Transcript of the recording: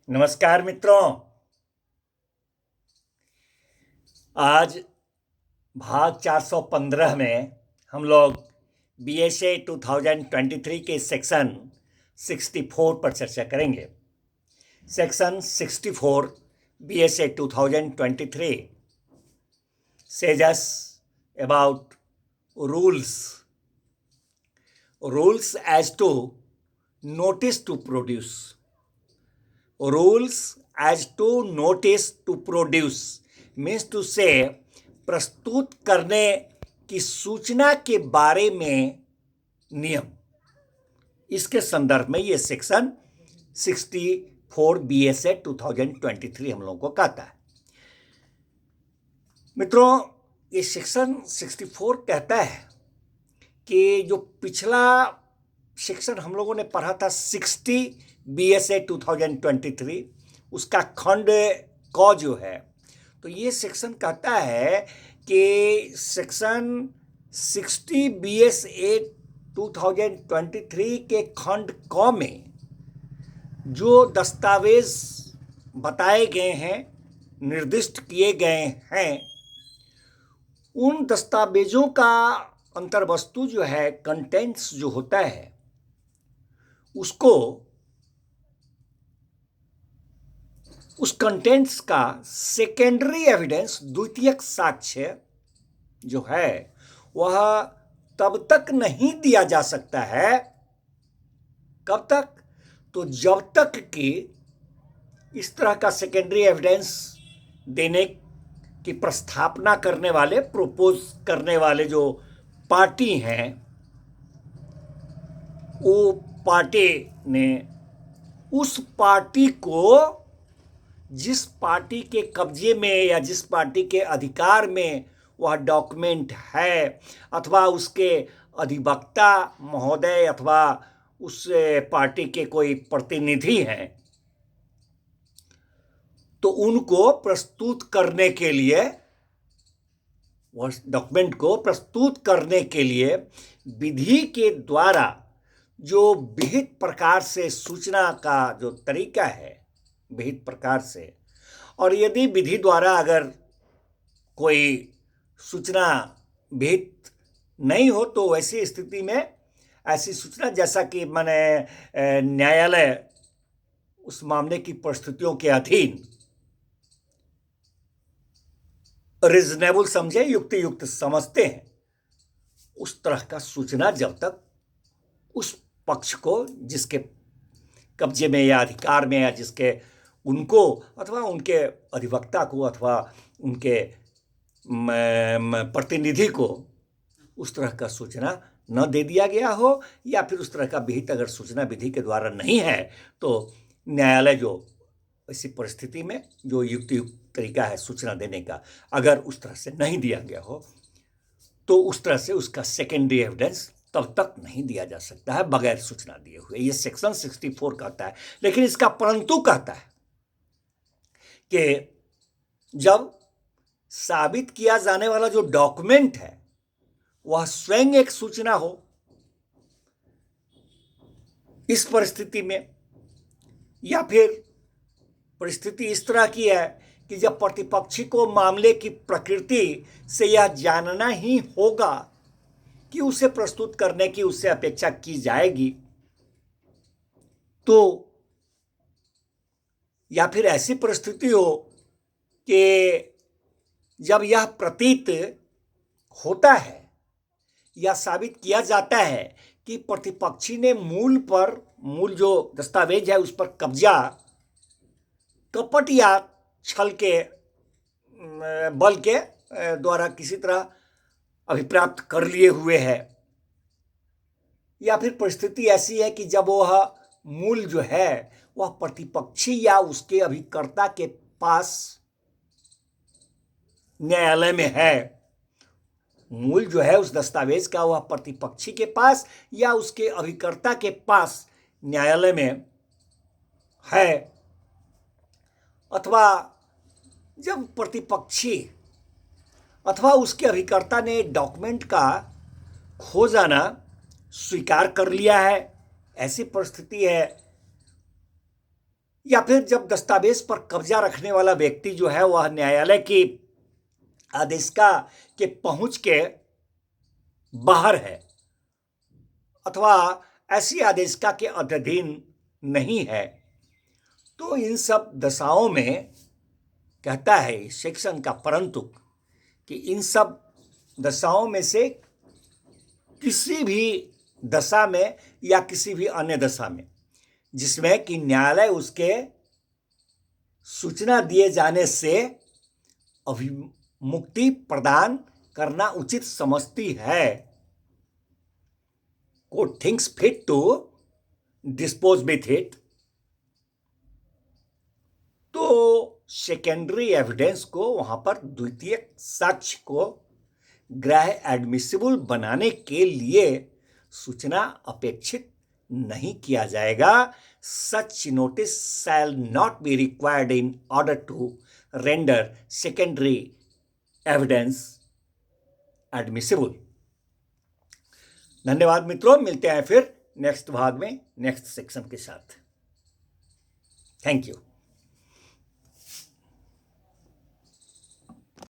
नमस्कार मित्रों। आज भाग 415 में हम लोग BSA 2023 के सेक्शन 64 पर चर्चा करेंगे। Section 64 BSA 2023 says us about rules as to notice to produce. Rules as to notice to produce means to say प्रस्तुत करने की सूचना के बारे में नियम। इसके संदर्भ में ये सेक्शन 64 BSA 2023 हम लोगों को कहता है। मित्रों, ये सेक्शन 64 कहता है कि जो पिछला सेक्शन हम लोगों ने पढ़ा था 60 BSA 2023, उसका खंड क जो है, तो ये सेक्शन कहता है कि सेक्शन 60 BSA 2023 के खंड क में जो दस्तावेज बताए गए हैं, निर्दिष्ट किए गए हैं, उन दस्तावेजों का अंतर्वस्तु जो है, कंटेंट्स जो होता है, उसको उस कंटेंट्स का सेकेंडरी एविडेंस, द्वितीयक साक्ष्य जो है, वह तब तक नहीं दिया जा सकता है। कब तक? तो जब तक कि इस तरह का सेकेंडरी एविडेंस देने की प्रस्तावना करने वाले, प्रपोज करने वाले जो पार्टी हैं, वो पार्टी ने उस पार्टी को, जिस पार्टी के कब्जे में या जिस पार्टी के अधिकार में वह डॉक्यूमेंट है, अथवा उसके अधिवक्ता महोदय अथवा उस पार्टी के कोई प्रतिनिधि हैं, तो उनको प्रस्तुत करने के लिए, वह डॉक्यूमेंट को प्रस्तुत करने के लिए विधि के द्वारा जो विहित प्रकार से सूचना का जो तरीका है, विहित प्रकार से, और यदि विधि द्वारा अगर कोई सूचना विहित नहीं हो, तो वैसी स्थिति में ऐसी सूचना, जैसा कि मैंने न्यायालय उस मामले की परिस्थितियों के अधीन रीजनेबल समझे, युक्त समझते हैं, उस तरह का सूचना जब तक उस पक्ष को, जिसके कब्जे में या अधिकार में, या जिसके, उनको अथवा उनके अधिवक्ता को अथवा उनके प्रतिनिधि को उस तरह का सूचना न दे दिया गया हो, या फिर उस तरह का विहित अगर सूचना विधि के द्वारा नहीं है, तो न्यायालय जो ऐसी परिस्थिति में जो युक्त तरीका है सूचना देने का, अगर उस तरह से नहीं दिया गया हो, तो उस तरह से उसका सेकेंडरी एविडेंस तब तक नहीं दिया जा सकता है बगैर सूचना दिए हुए। ये सेक्शन 64 कहता है। लेकिन इसका परंतु कहता है कि जब साबित किया जाने वाला जो डॉक्यूमेंट है, वह स्वयं एक सूचना हो। इस परिस्थिति में, या फिर परिस्थिति इस तरह की है कि जब प्रतिपक्षी को मामले की प्रकृति से यह जानना ही होगा कि उसे प्रस्तुत करने की उससे अपेक्षा की जाएगी, तो, या फिर ऐसी परिस्थिति हो कि जब यह प्रतीत होता है या साबित किया जाता है कि प्रतिपक्षी ने मूल जो दस्तावेज है उस पर कब्जा कपट या छल के बल के द्वारा किसी तरह अभिप्राप्त कर लिए हुए है, या फिर परिस्थिति ऐसी है कि जब वह मूल जो है वह प्रतिपक्षी या उसके अभिकर्ता के पास न्यायालय में है। मूल जो है उस दस्तावेज का, वह प्रतिपक्षी के पास या उसके अभिकर्ता के पास न्यायालय में है, अथवा जब प्रतिपक्षी अथवा उसके अभिकर्ता ने डॉक्यूमेंट का खो जाना स्वीकार कर लिया है, ऐसी परिस्थिति है या फिर जब दस्तावेज पर कब्जा रखने वाला व्यक्ति जो है वह न्यायालय की आदेशिका के पहुंच के बाहर है अथवा ऐसी आदेशिका के अधीन नहीं है, तो इन सब दशाओं में कहता है इस सेक्शन का परंतु कि इन सब दशाओं में से किसी भी दशा में या किसी भी अन्य दशा में जिसमें कि न्यायालय उसके सूचना दिए जाने से अभिमुक्ति प्रदान करना उचित समझती है, court thinks fit to dispose with it, तो सेकेंडरी एविडेंस को वहां पर द्वितीयक साक्ष्य को ग्राह्य एडमिसिबल बनाने के लिए सूचना अपेक्षित नहीं किया जाएगा। Such notice shall not be required in order to render secondary evidence admissible. धन्यवाद मित्रों, मिलते हैं फिर नेक्स्ट भाग में नेक्स्ट सेक्शन के साथ। Thank you.